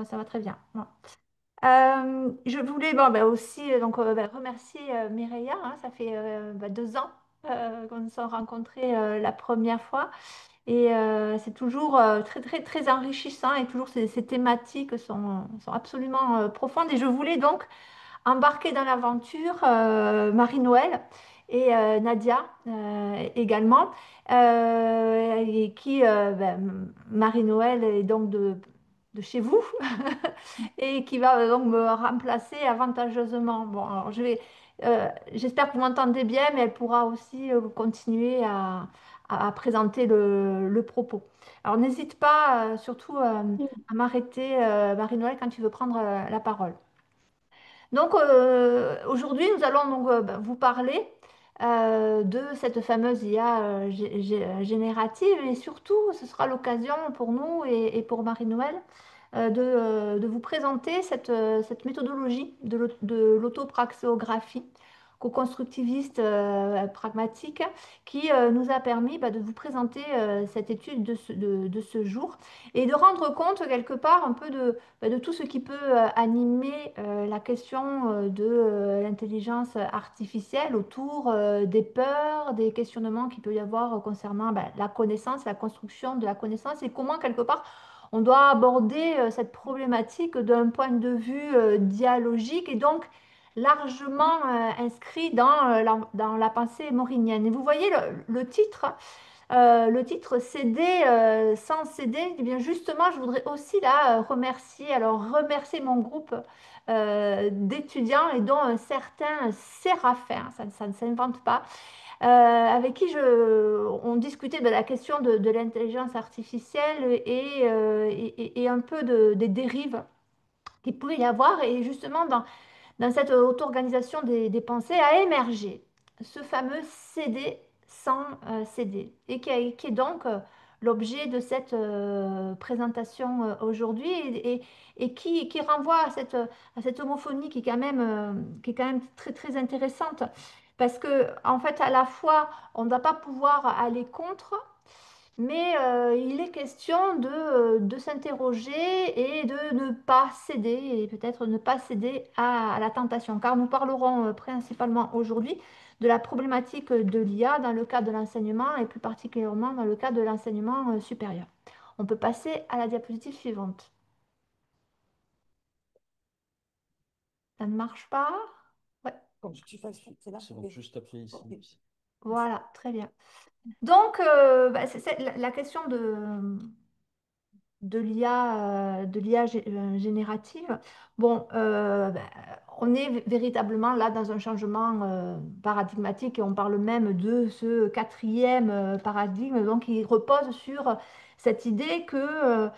Ça va très bien. Ouais. Je voulais aussi remercier Mireia, hein. Ça fait 2 ans qu'on nous sommes rencontrés la première fois. Et c'est toujours très, très, très enrichissant et toujours ces thématiques sont absolument profondes. Et je voulais donc embarquer dans l'aventure Marie-Noël et Nadia également. Et Marie-Noël est donc de chez vous et qui va donc me remplacer avantageusement. Bon, alors j'espère que vous m'entendez bien, mais elle pourra aussi continuer à présenter le propos. Alors n'hésite pas surtout à m'arrêter, Marie-Noël, quand tu veux prendre la parole. Donc aujourd'hui, nous allons vous parler de cette fameuse IA générative et surtout, ce sera l'occasion pour nous et pour Marie-Noël de vous présenter cette méthodologie de l'autopraxéographie co-constructiviste pragmatique qui nous a permis de vous présenter cette étude de ce jour et de rendre compte quelque part un peu de tout ce qui peut animer la question de l'intelligence artificielle autour des peurs, des questionnements qu'il peut y avoir concernant la connaissance, la construction de la connaissance et comment quelque part on doit aborder cette problématique d'un point de vue dialogique et donc largement inscrit dans la pensée maurinienne. Et vous voyez le titre céder sans céder, eh bien justement, je voudrais aussi là remercier mon groupe d'étudiants et dont un certain Séraphin, ça ne s'invente pas, avec qui on discutait de la question de l'intelligence artificielle et un peu des dérives qu'il pouvait y avoir. Et justement, dans cette auto-organisation des pensées a émergé ce fameux CD sans CD, et qui est donc l'objet de cette présentation aujourd'hui et qui renvoie à cette homophonie qui est quand même très, très intéressante. Parce que, en fait, à la fois, on ne va pas pouvoir aller contre, mais il est question de s'interroger et de ne pas céder, et peut-être ne pas céder à la tentation, car nous parlerons principalement aujourd'hui de la problématique de l'IA dans le cadre de l'enseignement et plus particulièrement dans le cadre de l'enseignement supérieur. On peut passer à la diapositive suivante. Ça ne marche pas? Ouais, Quand tu fasses, c'est là. C'est bon, juste appuyer ici. Ok. voilà, très bien. Donc, c'est la question de l'IA générative. Bon, on est véritablement là dans un changement paradigmatique et on parle même de ce quatrième paradigme, donc il repose sur cette idée que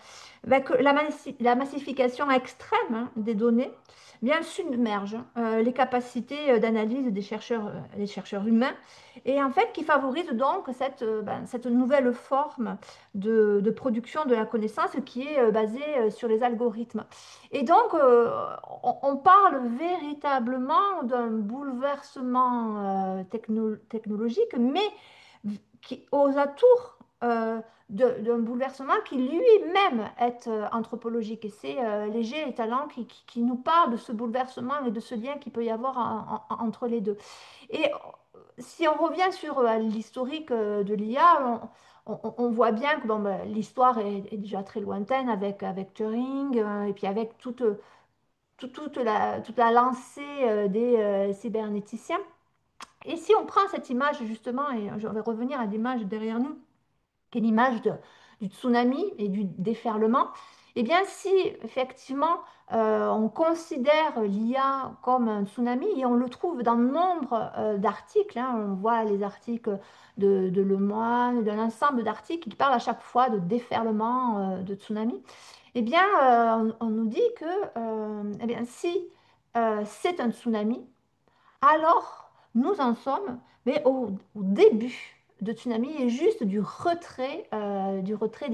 la massification extrême des données bien submerge les capacités d'analyse des chercheurs humains et en fait qui favorise donc cette nouvelle forme de production de la connaissance qui est basée sur les algorithmes. Et donc, on parle véritablement d'un bouleversement technologique, mais aux atours d'un bouleversement qui lui-même est anthropologique. Et c'est Léger et Tallant qui nous parle de ce bouleversement et de ce lien qu'il peut y avoir entre les deux. Et si on revient sur l'historique de l'IA, on voit bien que l'histoire est déjà très lointaine avec Turing et puis avec toute la lancée des cybernéticiens. Et si on prend cette image justement, et je vais revenir à l'image derrière nous, qui est l'image du tsunami et du déferlement, eh bien, si effectivement on considère l'IA comme un tsunami, et on le trouve dans nombre d'articles, hein, on voit les articles de Le Moine, de l'ensemble d'articles qui parlent à chaque fois de déferlement, de tsunami, eh bien, on nous dit que eh bien, si c'est un tsunami, alors nous en sommes mais au début de tsunami est juste du retrait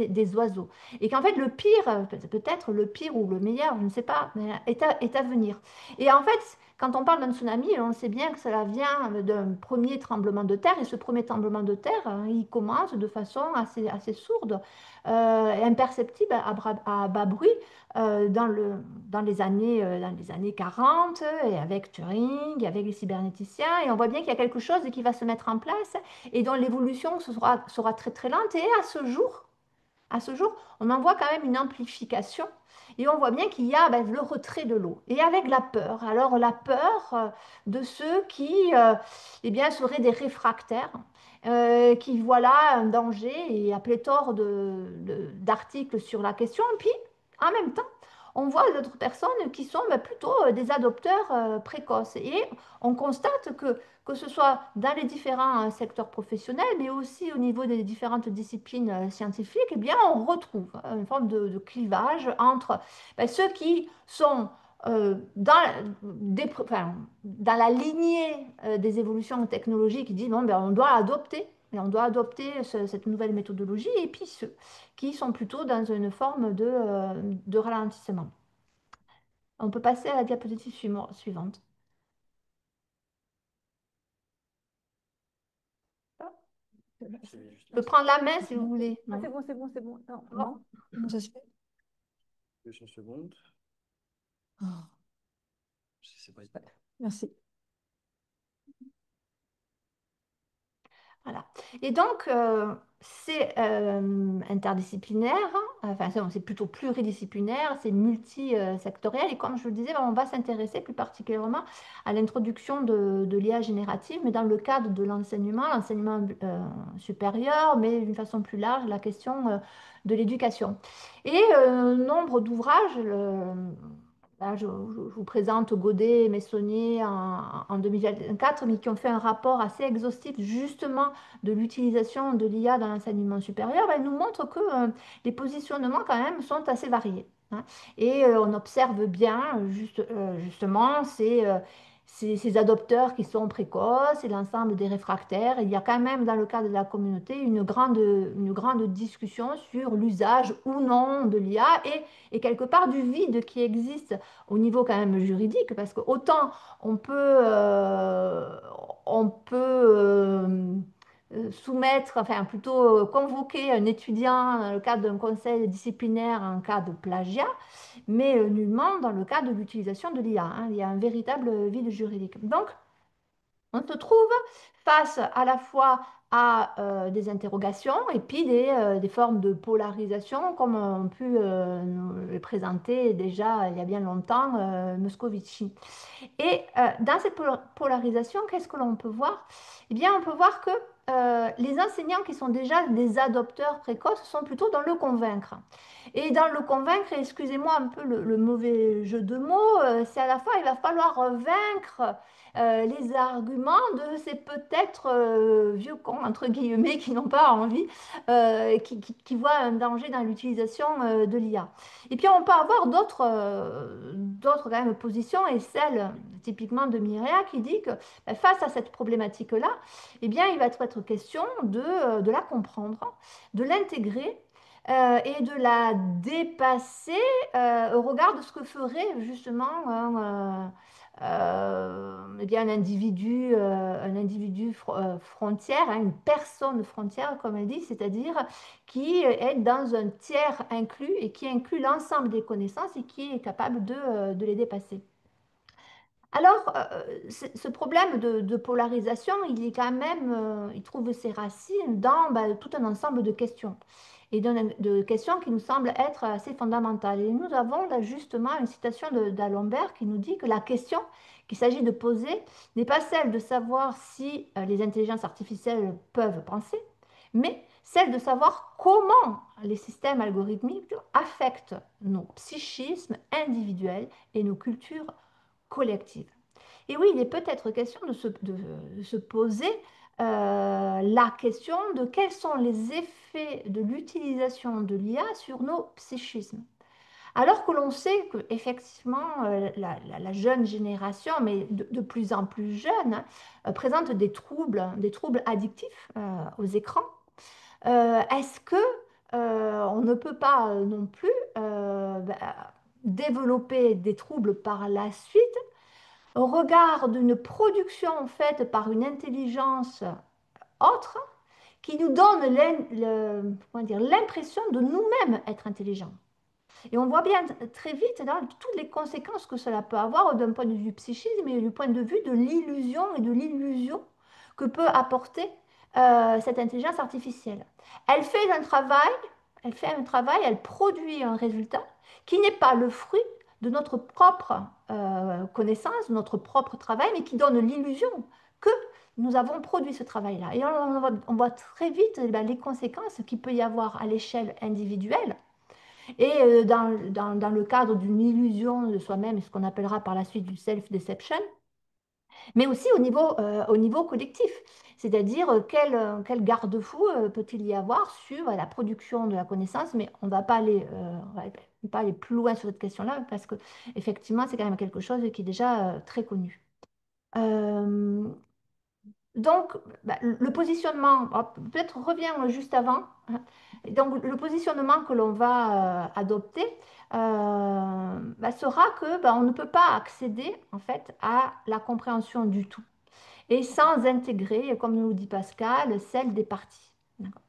des oiseaux. Et qu'en fait, le pire, peut-être le pire ou le meilleur, je ne sais pas, mais est à venir. Et en fait, quand on parle d'un tsunami, on sait bien que cela vient d'un premier tremblement de terre. Et ce premier tremblement de terre, hein, il commence de façon assez sourde et imperceptible à bas bruit dans les années 40, et avec Turing, avec les cybernéticiens. Et on voit bien qu'il y a quelque chose qui va se mettre en place et dont l'évolution sera très très lente. Et à ce jour, on en voit quand même une amplification et on voit bien qu'il y a ben, le retrait de l'eau. Et avec la peur, alors la peur de ceux qui eh bien, seraient des réfractaires, qui voient là un danger et à pléthore d'articles sur la question. Et puis, en même temps, on voit d'autres personnes qui sont ben, plutôt des adopteurs précoces. Et on constate que ce soit dans les différents secteurs professionnels, mais aussi au niveau des différentes disciplines scientifiques, eh bien, on retrouve une forme de clivage entre ben, ceux qui sont enfin, dans la lignée des évolutions technologiques, qui disent bon, ben, on doit adopter cette nouvelle méthodologie, et puis ceux qui sont plutôt dans une forme de ralentissement. On peut passer à la diapositive suivante. Je peux prendre la main si vous voulez. Ah, Non. c'est bon, c'est bon, c'est bon. Non, Oh, non. Comment ça se fait? 200 secondes. Oh, Je sais pas. merci. voilà. Et donc, c'est interdisciplinaire, hein, enfin, c'est plutôt pluridisciplinaire, c'est multisectoriel. Et comme je le disais, on va s'intéresser plus particulièrement à l'introduction de l'IA générative, mais dans le cadre de l'enseignement supérieur, mais d'une façon plus large, la question de l'éducation. Et nombre d'ouvrages, là, je vous présente Godet et Messonnier en 2024, mais qui ont fait un rapport assez exhaustif justement de l'utilisation de l'IA dans l'enseignement supérieur. Ben, nous montrent que les positionnements quand même sont assez variés, hein. Et on observe bien justement ces adopteurs qui sont précoces et l'ensemble des réfractaires. Il y a quand même dans le cadre de la communauté une grande discussion sur l'usage ou non de l'IA et quelque part du vide qui existe au niveau quand même juridique, parce que autant on peut, soumettre, enfin plutôt convoquer un étudiant dans le cadre d'un conseil disciplinaire en cas de plagiat, mais nullement dans le cas de l'utilisation de l'IA, hein. Il y a un véritable vide juridique. Donc, on se trouve face à la fois à des interrogations et puis des formes de polarisation comme ont pu nous les présenter déjà il y a bien longtemps Moscovici. Et dans cette polarisation, qu'est-ce que l'on peut voir? Eh bien, on peut voir que les enseignants qui sont déjà des adopteurs précoces sont plutôt dans le convaincre. Et dans le convaincre, excusez-moi un peu le mauvais jeu de mots, c'est à la fois, il va falloir vaincre les arguments de ces peut-être vieux cons, entre guillemets, qui n'ont pas envie, qui voient un danger dans l'utilisation de l'IA. Et puis on peut avoir d'autres quand même positions, et celle typiquement de Myria qui dit que ben, face à cette problématique-là, eh bien, il va être question de la comprendre, de l'intégrer et de la dépasser au regard de ce que ferait justement eh bien, un individu frontière, hein, une personne frontière, comme elle dit, c'est-à-dire qui est dans un tiers inclus et qui inclut l'ensemble des connaissances et qui est capable de les dépasser. Alors, ce problème de polarisation, il est quand même, il trouve ses racines dans ben, tout un ensemble de questions et de questions qui nous semblent être assez fondamentales. Et nous avons là justement une citation d'Alembert qui nous dit que la question qu'il s'agit de poser n'est pas celle de savoir si les intelligences artificielles peuvent penser, mais celle de savoir comment les systèmes algorithmiques affectent nos psychismes individuels et nos cultures collectives. Et oui, il est peut-être question de se poser la question de quels sont les effets de l'utilisation de l'IA sur nos psychismes. Alors que l'on sait que effectivement la jeune génération, mais de plus en plus jeune, présente des troubles addictifs aux écrans. Est-ce que on ne peut pas non plus développer des troubles par la suite au regard d'une production faite par une intelligence autre qui nous donne comment dire, l'impression de nous-mêmes être intelligents. Et on voit bien très vite là, toutes les conséquences que cela peut avoir d'un point de vue psychisme et du point de vue de l'illusion et de l'illusion que peut apporter cette intelligence artificielle. Elle fait un travail, elle produit un résultat qui n'est pas le fruit de notre propre connaissance, de notre propre travail, mais qui donne l'illusion que nous avons produit ce travail-là. Et on voit très vite les conséquences qu'il peut y avoir à l'échelle individuelle et dans le cadre d'une illusion de soi-même, ce qu'on appellera par la suite du self-deception, mais aussi au niveau collectif. C'est-à-dire quel garde-fou peut-il y avoir sur la production de la connaissance, mais on ne va pas aller plus loin sur cette question-là, parce que effectivement, c'est quand même quelque chose qui est déjà très connu. Euh, donc, le positionnement, peut-être revient juste avant, hein. Donc, le positionnement que l'on va adopter sera que on ne peut pas accéder en fait à la compréhension du tout et sans intégrer, comme nous dit Pascal, celle des parties. D'accord.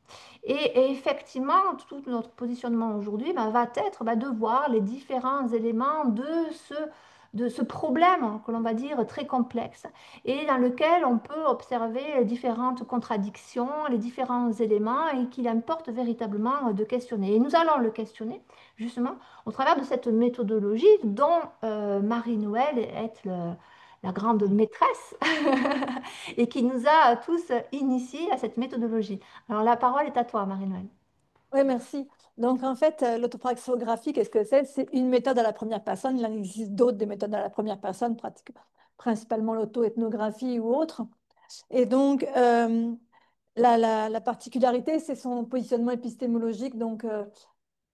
Et effectivement, tout notre positionnement aujourd'hui va être de voir les différents éléments de ce problème que l'on va dire très complexe et dans lequel on peut observer les différentes contradictions, les différents éléments et qu'il importe véritablement de questionner. Et nous allons le questionner justement au travers de cette méthodologie dont Marie-Noël est la grande maîtresse et qui nous a tous initiés à cette méthodologie. Alors la parole est à toi, Marie-Noël. Oui, merci. Donc, en fait, l'autopraxographie, qu'est-ce que c'est? C'est une méthode à la première personne. Il en existe d'autres, des méthodes à la première personne, principalement l'auto-ethnographie ou autre. Et donc, la particularité, c'est son positionnement épistémologique, donc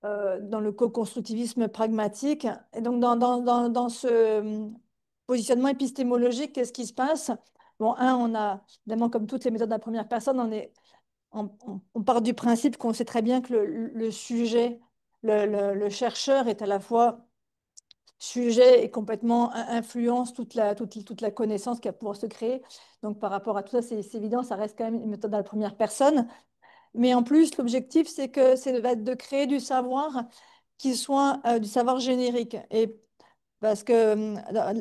dans le co-constructivisme pragmatique. Et donc, dans ce positionnement épistémologique, qu'est-ce qui se passe? Bon, on a, évidemment, comme toutes les méthodes à la première personne, on part du principe qu'on sait très bien que le sujet, le chercheur est à la fois sujet et complètement influence toute la connaissance qui va pouvoir se créer. Donc, par rapport à tout ça, c'est évident, ça reste quand même une méthode à la première personne. Mais en plus, l'objectif, va être de créer du savoir qui soit du savoir générique. Et parce que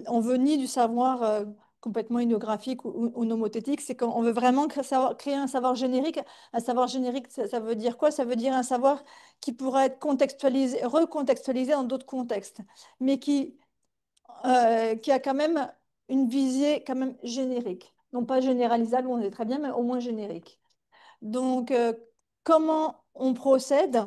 on veut ni du savoir complètement ethnographique ou nomothétique, c'est qu'on veut vraiment créer un savoir générique. Un savoir générique, ça veut dire quoi? Ça veut dire un savoir qui pourrait être contextualisé, recontextualisé dans d'autres contextes, mais qui a quand même une visée quand même générique. Non pas généralisable, on est très bien, mais au moins générique. Donc, comment on procède?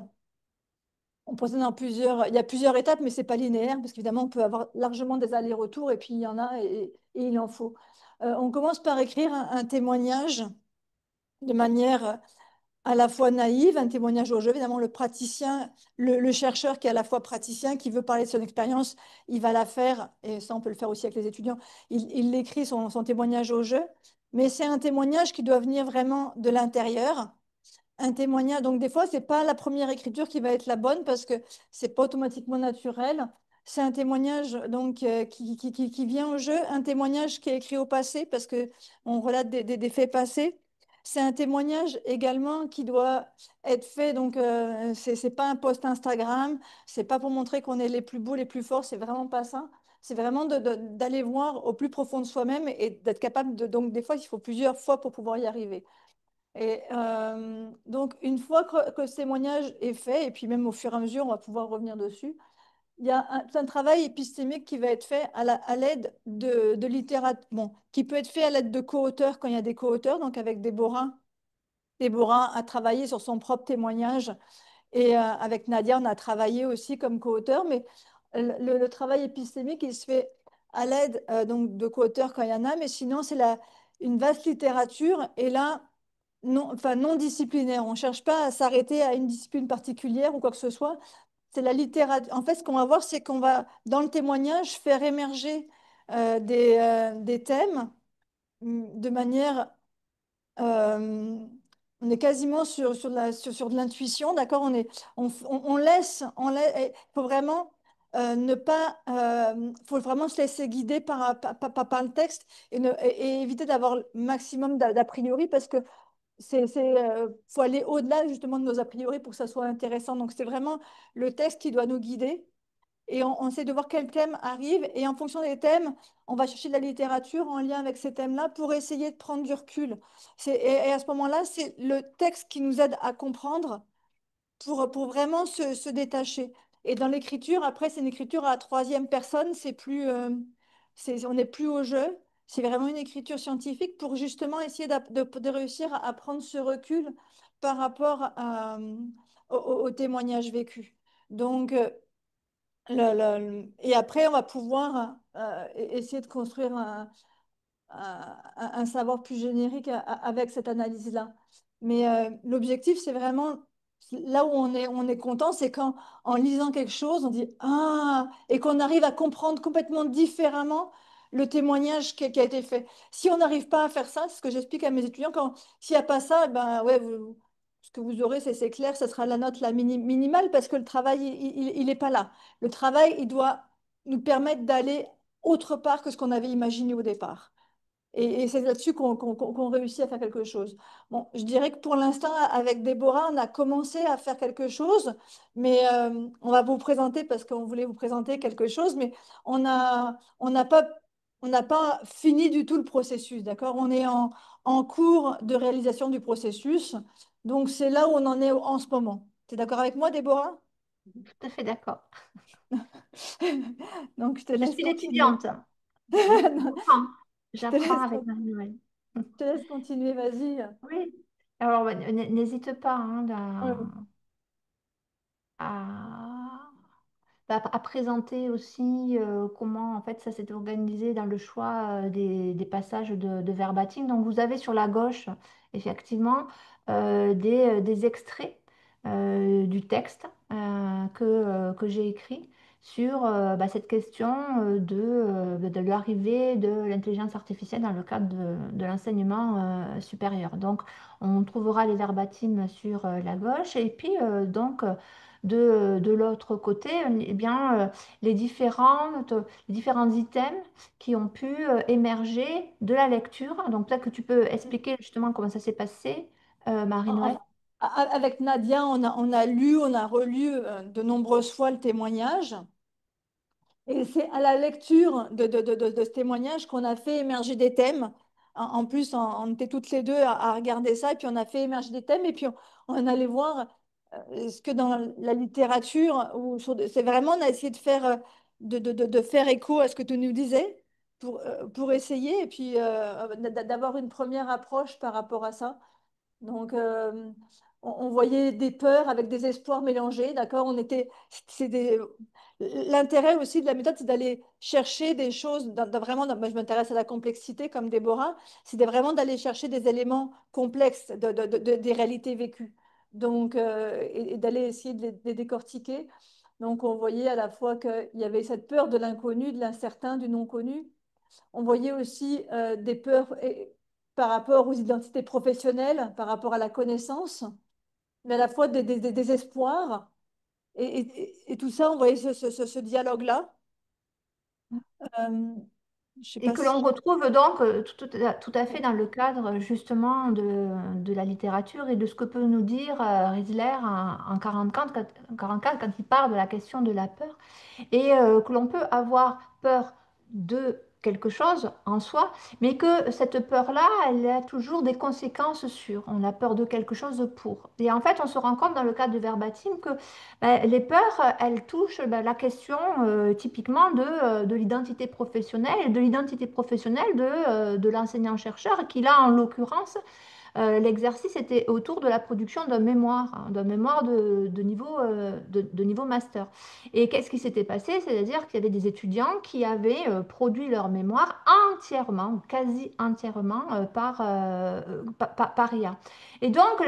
On procède il y a plusieurs étapes, mais c'est pas linéaire, parce qu'évidemment, on peut avoir largement des allers-retours, et puis il y en a, et il en faut. On commence par écrire un témoignage de manière à la fois naïve, un témoignage au jeu. Évidemment, le praticien, le chercheur qui est à la fois praticien, qui veut parler de son expérience, il va la faire, et ça, on peut le faire aussi avec les étudiants, il écrit son témoignage au jeu, mais c'est un témoignage qui doit venir vraiment de l'intérieur, un témoignage. Donc, des fois, c'est pas la première écriture qui va être la bonne parce que c'est pas automatiquement naturel. C'est un témoignage donc, qui vient au jeu, un témoignage qui est écrit au passé parce que on relate des faits passés. C'est un témoignage également qui doit être fait. Donc, c'est pas un post Instagram, c'est pas pour montrer qu'on est les plus beaux, les plus forts, c'est vraiment pas ça. C'est vraiment d'aller voir au plus profond de soi-même et d'être capable de. Donc, des fois, il faut plusieurs fois pour pouvoir y arriver. Et donc, une fois que ce témoignage est fait, et puis même au fur et à mesure, on va pouvoir revenir dessus, il y a tout un travail épistémique qui va être fait à l'aide de littérature, bon, qui peut être fait à l'aide de co-auteurs quand il y a des co-auteurs, donc avec Déborah. Déborah a travaillé sur son propre témoignage et avec Nadia, on a travaillé aussi comme co-auteur, mais le travail épistémique, il se fait à l'aide donc de co-auteurs quand il y en a, mais sinon, une vaste littérature et là, non, enfin, non disciplinaire. On ne cherche pas à s'arrêter à une discipline particulière ou quoi que ce soit. c'est la littérature. En fait, ce qu'on va voir, c'est qu'on va, dans le témoignage, faire émerger des thèmes de manière euh, on est quasiment sur de l'intuition, d'accord? Il faut vraiment ne pas, faut vraiment se laisser guider par le texte et éviter d'avoir le maximum d'a priori parce que faut aller au-delà justement de nos a priori pour que ça soit intéressant. Donc c'est vraiment le texte qui doit nous guider et on essaie de voir quel thème arrive. Et en fonction des thèmes, on va chercher de la littérature en lien avec ces thèmes-là pour essayer de prendre du recul. Et à ce moment-là, c'est le texte qui nous aide à comprendre pour vraiment se détacher. Et dans l'écriture, après, c'est une écriture à la troisième personne, on n'est plus au jeu. C'est vraiment une écriture scientifique pour justement essayer de réussir à prendre ce recul par rapport au témoignage vécu. Donc, et après, on va pouvoir essayer de construire un savoir plus générique avec cette analyse-là. Mais l'objectif, c'est vraiment, là où on est content, c'est quand, en lisant quelque chose, on dit «Ah!» et qu'on arrive à comprendre complètement différemment le témoignage qui a été fait. Si on n'arrive pas à faire ça, c'est ce que j'explique à mes étudiants, s'il n'y a pas ça, eh ben, ouais, ce que vous aurez, c'est clair, ce sera la note minimale parce que le travail, il n'est pas là. Le travail, il doit nous permettre d'aller autre part que ce qu'on avait imaginé au départ. Et c'est là-dessus qu'on réussit à faire quelque chose. Bon, je dirais que pour l'instant, avec Déborah, on a commencé à faire quelque chose, mais on va vous présenter parce qu'on voulait vous présenter quelque chose, mais on n'a pas fini du tout le processus, d'accord? On est en cours de réalisation du processus, donc c'est là où on en est en ce moment. Tu es d'accord avec moi, Déborah? Tout à fait d'accord. Donc je te Je laisse suis continuer. l'étudiante. J'apprends. Je te J'apprends laisse, avec Marie-Noël. je te laisse continuer, vas-y. Oui. Alors, bah, n'hésite pas hein, Ouais. à, à présenter aussi comment en fait ça s'est organisé dans le choix des passages de verbatim. Donc vous avez sur la gauche effectivement des extraits du texte que j'ai écrit sur cette question de l'arrivée de l'intelligence artificielle dans le cadre de l'enseignement supérieur. Donc on trouvera les verbatims sur la gauche et puis de l'autre côté, eh bien, les différents items qui ont pu émerger de la lecture. Donc, peut-être que tu peux expliquer justement comment ça s'est passé, En- Marie-Noël. en- Avec Nadia, on a lu, on a relu de nombreuses fois le témoignage. Et c'est à la lecture de ce témoignage qu'on a fait émerger des thèmes. En plus, on était toutes les deux à regarder ça, et puis on a fait émerger des thèmes, et puis on allait voir ce que dans la littérature, c'est vraiment, on a essayé de faire, de faire écho à ce que tu nous disais pour essayer, et puis d'avoir une première approche par rapport à ça. Donc, on voyait des peurs avec des espoirs mélangés, d'accord? L'intérêt aussi de la méthode, c'est d'aller chercher des choses, moi, je m'intéresse à la complexité comme Déborah, c'est vraiment d'aller chercher des éléments complexes des réalités vécues. Donc, et d'aller essayer de les décortiquer. Donc, on voyait à la fois qu'il y avait cette peur de l'inconnu, de l'incertain, du non-connu. On voyait aussi des peurs par rapport aux identités professionnelles, par rapport à la connaissance, mais à la fois des espoirs. Et tout ça, on voyait ce dialogue-là. Euh, je sais Et pas que l'on si... retrouve donc tout à fait dans le cadre justement de la littérature et de ce que peut nous dire Riezler en 44 quand il parle de la question de la peur. Et que l'on peut avoir peur de quelque chose en soi, mais que cette peur-là, elle a toujours des conséquences sur. On a peur de quelque chose pour. Et en fait, on se rend compte dans le cadre de verbatim que les peurs, elles touchent la question typiquement de l'identité professionnelle et de l'identité professionnelle de l'enseignant-chercheur qui là, en l'occurrence, l'exercice était autour de la production d'un mémoire de niveau master. Et qu'est-ce qui s'était passé? C'est-à-dire qu'il y avait des étudiants qui avaient produit leur mémoire entièrement, ou quasi entièrement, par IA. Et donc,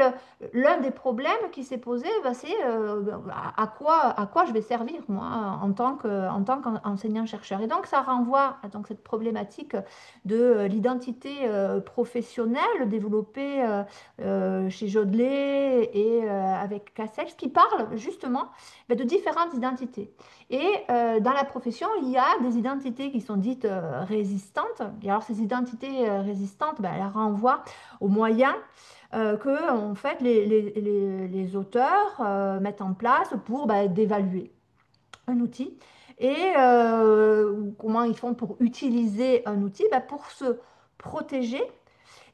l'un des problèmes qui s'est posé, bah, c'est à quoi je vais servir, moi, en tant qu'enseignant-chercheur. Et donc, ça renvoie à donc, cette problématique de l'identité professionnelle développée chez Jodelet et avec Cassel, qui parle justement de différentes identités. Et dans la profession, il y a des identités qui sont dites résistantes. Et alors, ces identités résistantes, elles renvoient aux moyens que en fait, les auteurs mettent en place pour d'évaluer un outil et comment ils font pour utiliser un outil pour se protéger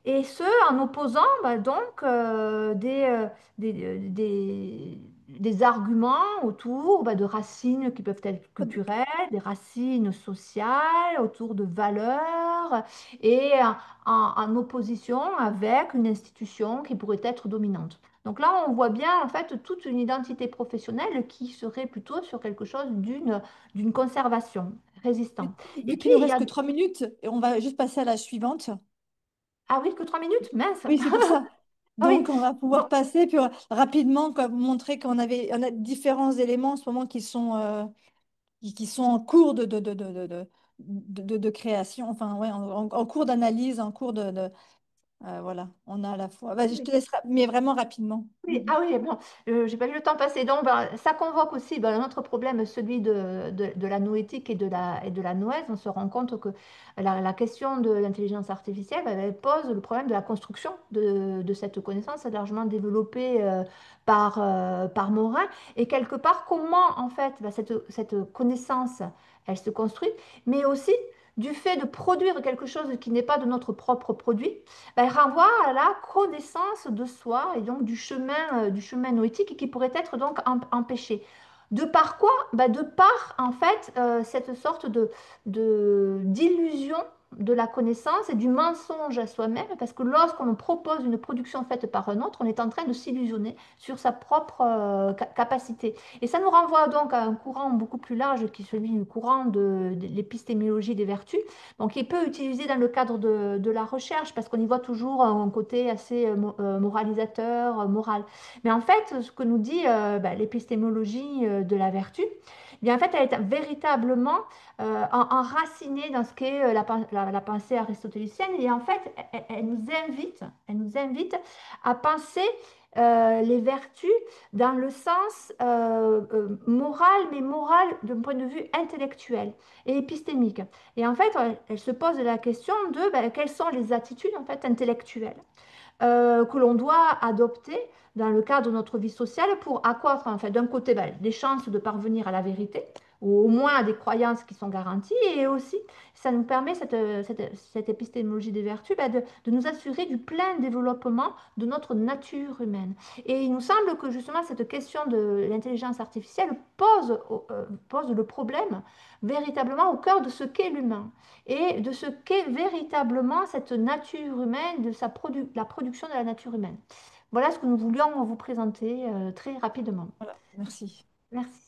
et ce, en opposant donc des arguments autour de racines qui peuvent être culturelles, des racines sociales, autour de valeurs, et en opposition avec une institution qui pourrait être dominante. Donc là, on voit bien en fait toute une identité professionnelle qui serait plutôt sur quelque chose d'une conservation résistante. Et Vu puis, qu'il nous il y reste a... que 3 minutes, et on va juste passer à la suivante. Ah oui, que 3 minutes? Mince! Oui, c'est pour ça. Ah oui, Donc, on va pouvoir bon, passer, puis rapidement, comme montrer on a différents éléments en ce moment qui sont en cours de création, enfin, ouais, en cours d'analyse, en cours voilà, on a à la fois. Vas-y, je te oui. laisse, mais vraiment rapidement. Oui, ah oui, bon, j'ai pas vu le temps passer. Donc, ça convoque aussi un autre problème, celui de la noétique et de la noèse. On se rend compte que la question de l'intelligence artificielle, elle pose le problème de la construction de cette connaissance largement développée par Morin. Et quelque part, comment, en fait, cette connaissance, elle se construit, mais aussi du fait de produire quelque chose qui n'est pas de notre propre produit, elle renvoie à la connaissance de soi et donc du chemin noétique et qui pourrait être donc empêché. De par quoi? De par en fait cette sorte d'illusion de la connaissance et du mensonge à soi-même, parce que lorsqu'on propose une production faite par un autre, on est en train de s'illusionner sur sa propre capacité. Et ça nous renvoie donc à un courant beaucoup plus large qui est celui du courant de l'épistémologie des vertus, donc, il peut utiliser dans le cadre de la recherche parce qu'on y voit toujours un côté assez moralisateur, moral. Mais en fait, ce que nous dit l'épistémologie de la vertu, eh bien, en fait, elle est véritablement enracinée dans ce qu'est la pensée aristotélicienne. Et en fait, elle nous invite à penser les vertus dans le sens moral, mais moral d'un point de vue intellectuel et épistémique. Et en fait, elle se pose la question de quelles sont les attitudes en fait intellectuelles que l'on doit adopter dans le cadre de notre vie sociale pour accroître en fait d'un côté les chances de parvenir à la vérité ou au moins à des croyances qui sont garanties et aussi ça nous permet cette épistémologie des vertus de nous assurer du plein développement de notre nature humaine. Et il nous semble que justement cette question de l'intelligence artificielle pose le problème véritablement au cœur de ce qu'est l'humain et de ce qu'est véritablement cette nature humaine, la production de la nature humaine. Voilà ce que nous voulions vous présenter très rapidement. Voilà, merci. Merci.